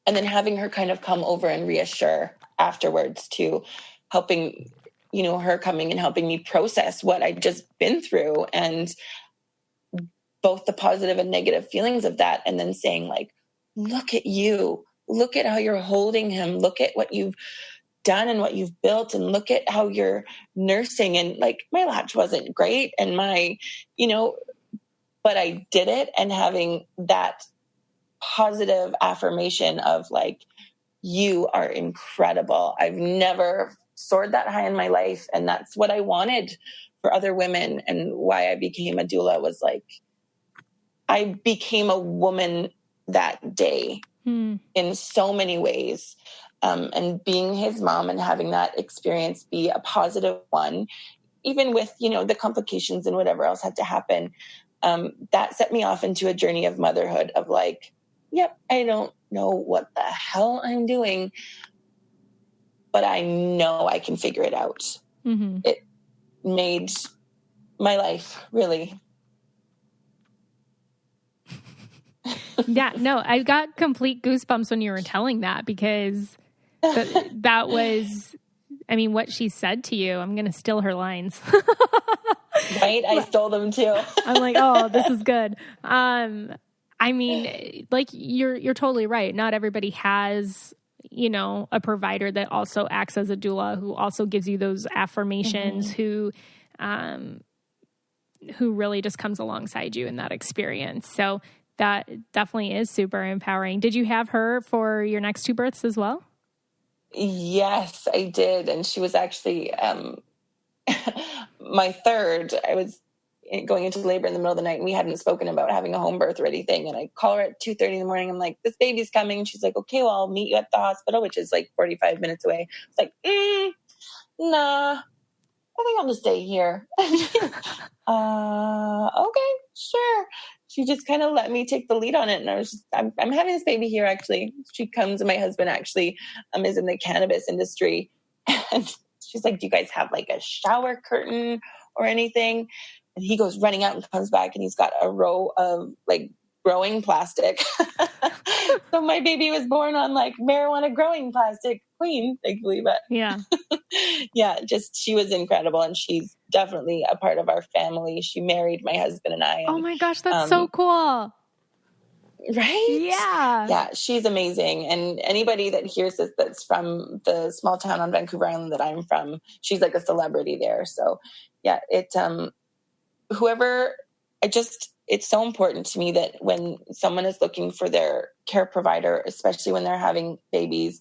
And then having her kind of come over and reassure afterwards too, helping, her coming and helping me process what I'd just been through, and both the positive and negative feelings of that. And then saying like, look at you, look at how you're holding him. Look at what you've done and what you've built, and look at how you're nursing. And like, my latch wasn't great, and but I did it. And having that positive affirmation of like, you are incredible. I've never soared that high in my life. And that's what I wanted for other women. And why I became a doula was like, I became a woman that day in so many ways. And being his mom and having that experience be a positive one, even with, the complications and whatever else had to happen, that set me off into a journey of motherhood of like, yep, I don't know what the hell I'm doing, but I know I can figure it out. Mm-hmm. It made my life really. Yeah, no, I got complete goosebumps when you were telling that, because that was, I mean, what she said to you. I'm going to steal her lines. Right? I stole them too. I'm like, oh, this is good. I mean, like you're totally right. Not everybody has, a provider that also acts as a doula, who also gives you those affirmations, who really just comes alongside you in that experience. So that definitely is super empowering. Did you have her for your next two births as well? Yes, I did. And she was actually my third. I was going into labor in the middle of the night, and we hadn't spoken about having a home birth or anything. And I call her at 2:30 in the morning. I'm like, this baby's coming. And she's like, okay, well, I'll meet you at the hospital, which is like 45 minutes away. It's like, nah, I think I'll just stay here. Okay, sure. She just kind of let me take the lead on it. And I was just, I'm having this baby here, actually. She comes, and my husband actually is in the cannabis industry. And she's like, do you guys have like a shower curtain or anything? And he goes running out and comes back, and he's got a row of like growing plastic. So my baby was born on like marijuana growing plastic, clean, thankfully. But yeah, just she was incredible, and she's definitely a part of our family. She married my husband and I. And, oh my gosh, that's so cool. Right? Yeah. Yeah, she's amazing. And anybody that hears this that's from the small town on Vancouver Island that I'm from, she's like a celebrity there. So yeah, it's so important to me that when someone is looking for their care provider, especially when they're having babies,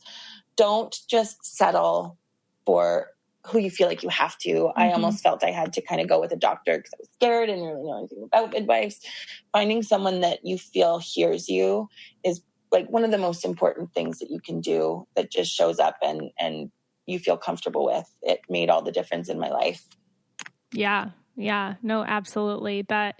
don't just settle for who you feel like you have to. I almost felt I had to kind of go with a doctor because I was scared and didn't really know anything about midwives. Finding someone that you feel hears you is like one of the most important things that you can do, that just shows up and you feel comfortable with. It made all the difference in my life. Yeah. Yeah. No, absolutely. That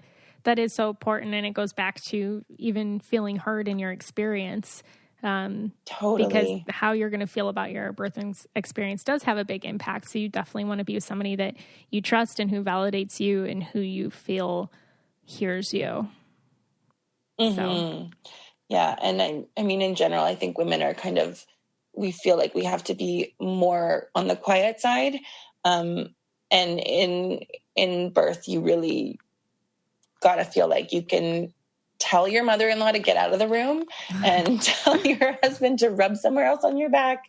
is so important. And it goes back to even feeling heard in your experience. Totally. Because how you're going to feel about your birthing experience does have a big impact. So you definitely want to be with somebody that you trust and who validates you and who you feel hears you. So. Yeah. And I mean, in general, I think women are we feel like we have to be more on the quiet side. And in birth, you really got to feel like you can tell your mother-in-law to get out of the room and tell your husband to rub somewhere else on your back.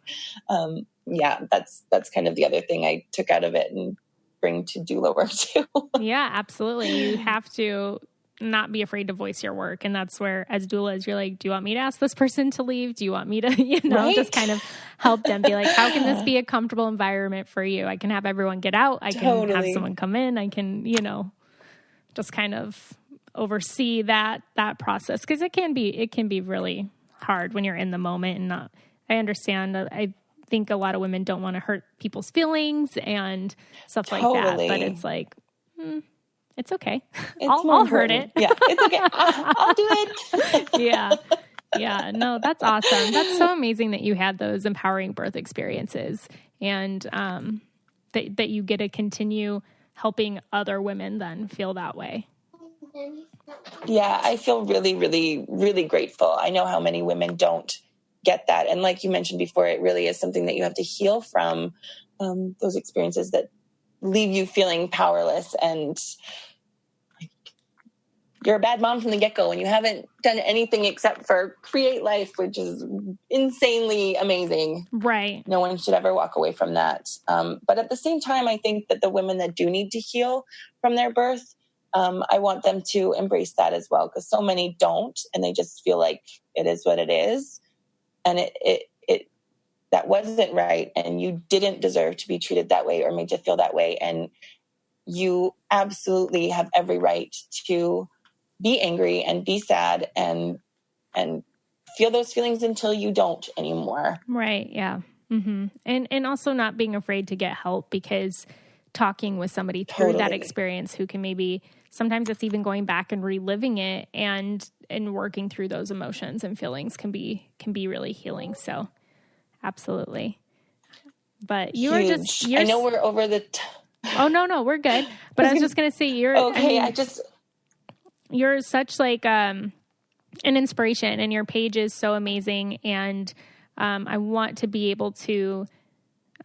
That's kind of the other thing I took out of it and bring to doula work too. Yeah, absolutely. You have to not be afraid to voice your work. And that's where, as doulas, you're like, do you want me to ask this person to leave? Do you want me to, right? Just kind of help them be like, how can this be a comfortable environment for you? I can have everyone get out. I can have someone come in. I can, just kind of oversee that process. Cause it can be really hard when you're in the moment and not, I understand that. I think a lot of women don't want to hurt people's feelings and stuff like that, but it's like, it's okay. I'll hurt it. Yeah, it's okay. I'll do it. Yeah. Yeah. No, that's awesome. That's so amazing that you had those empowering birth experiences and that you get to continue helping other women then feel that way. Yeah, I feel really, really, really grateful. I know how many women don't get that. And like you mentioned before, it really is something that you have to heal from, those experiences that leave you feeling powerless and you're a bad mom from the get-go and you haven't done anything except for create life, which is insanely amazing. Right. No one should ever walk away from that. But at the same time, I think that the women that do need to heal from their birth, I want them to embrace that as well, because so many don't, and they just feel like it is what it is. And it that wasn't right. And you didn't deserve to be treated that way or made to feel that way. And you absolutely have every right to be angry and be sad and feel those feelings until you don't anymore. Right. Yeah. Mm-hmm. And also not being afraid to get help, because talking with somebody through that experience who can maybe, sometimes it's even going back and reliving it and working through those emotions and feelings can be really healing. So absolutely. But you are just, I know we're over the oh, no, we're good. But I was just going to say you're, okay. You're such like an inspiration, and your page is so amazing. And I want to be able to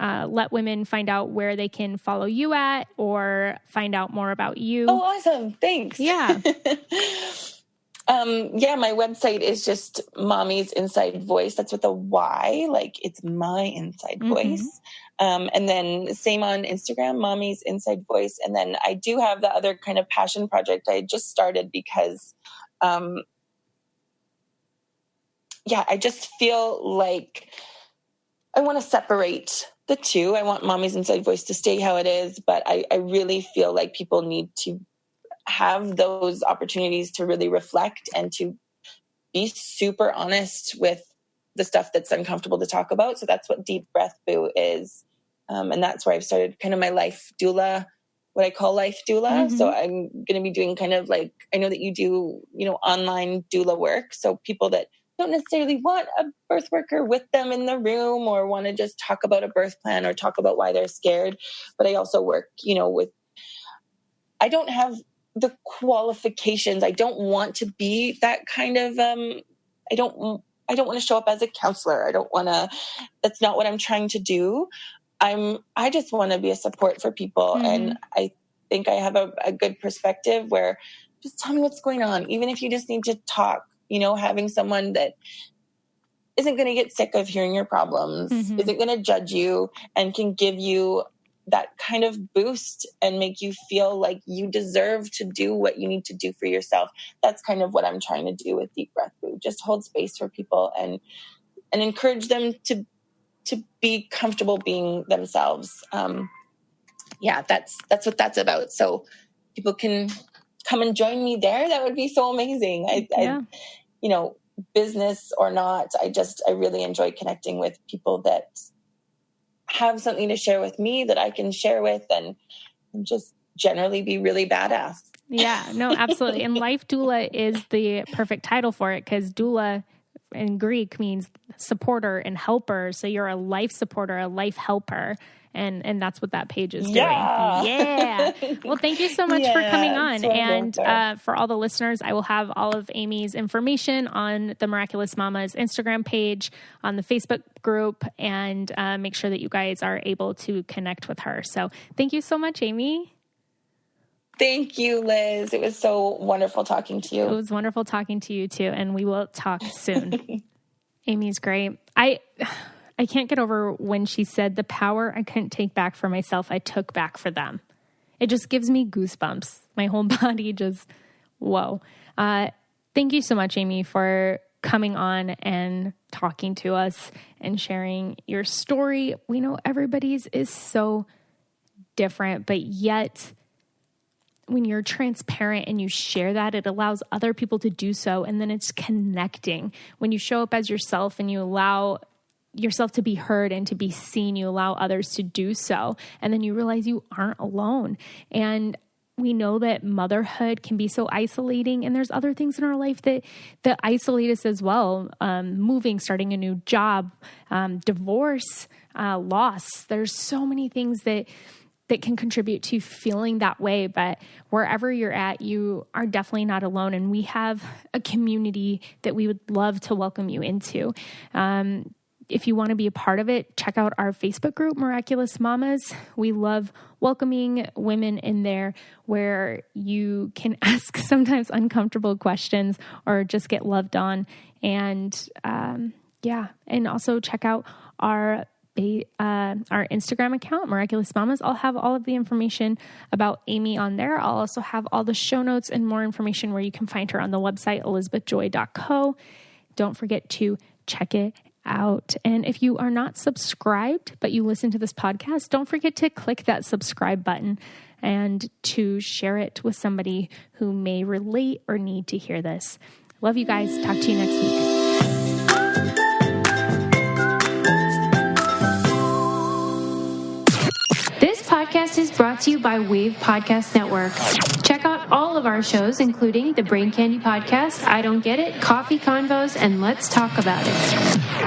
let women find out where they can follow you at or find out more about you. Oh, awesome. Thanks. Yeah. My website is just Mommy's Inside Voice. That's with a Y, like it's my inside voice. And then same on Instagram, Mommy's Inside Voice. And then I do have the other kind of passion project I just started because, I just feel like I want to separate the two. I want Mommy's Inside Voice to stay how it is, but I really feel like people need to have those opportunities to really reflect and to be super honest with the stuff that's uncomfortable to talk about. So that's what Deep Breath Boo is. And that's where I've started kind of my life doula, what I call life doula. So I'm going to be doing kind of like, I know that you do, online doula work. So people that don't necessarily want a birth worker with them in the room or want to just talk about a birth plan or talk about why they're scared. But I also work, I don't have the qualifications. I don't want to be that kind of, I don't want to show up as a counselor. That's not what I'm trying to do. I just want to be a support for people. And I think I have a good perspective where just tell me what's going on. Even if you just need to talk, having someone that isn't going to get sick of hearing your problems, isn't going to judge you, and can give you that kind of boost and make you feel like you deserve to do what you need to do for yourself. That's kind of what I'm trying to do with Deep Breath Boo. Just hold space for people and encourage them to be comfortable being themselves. That's what that's about. So people can come and join me there. That would be so amazing. I business or not, I really enjoy connecting with people that have something to share with me that I can share with and just generally be really badass. Yeah, no, absolutely. And life doula is the perfect title for it, because doula in Greek means supporter and helper. So you're a life supporter, a life helper. And that's what that page is doing. Yeah. Well, thank you so much for coming on. And for all the listeners, I will have all of Amie's information on the Miraculous Mamas Instagram page, on the Facebook group, and make sure that you guys are able to connect with her. So thank you so much, Amie. Thank you, Liz. It was so wonderful talking to you. It was wonderful talking to you too. And we will talk soon. Amie's great. I can't get over when she said the power I couldn't take back for myself, I took back for them. It just gives me goosebumps. My whole body just, whoa. Thank you so much, Amie, for coming on and talking to us and sharing your story. We know everybody's is so different, but yet when you're transparent and you share that, it allows other people to do so. And then it's connecting. When you show up as yourself and you allow yourself to be heard and to be seen, you allow others to do so. And then you realize you aren't alone. And we know that motherhood can be so isolating, and there's other things in our life that isolate us as well. Moving, starting a new job, divorce, loss. There's so many things that can contribute to feeling that way. But wherever you're at, you are definitely not alone. And we have a community that we would love to welcome you into. If you want to be a part of it, check out our Facebook group, Miraculous Mamas. We love welcoming women in there where you can ask sometimes uncomfortable questions or just get loved on. And and also check out our Instagram account, Miraculous Mamas. I'll have all of the information about Amie on there. I'll also have all the show notes and more information where you can find her on the website, elizabethjoy.co. Don't forget to check it out. And if you are not subscribed, but you listen to this podcast, don't forget to click that subscribe button and to share it with somebody who may relate or need to hear this. Love you guys. Talk to you next week. This podcast is brought to you by Wave Podcast Network. Check out all of our shows, including the Brain Candy Podcast, I Don't Get It, Coffee Convos, and Let's Talk About It.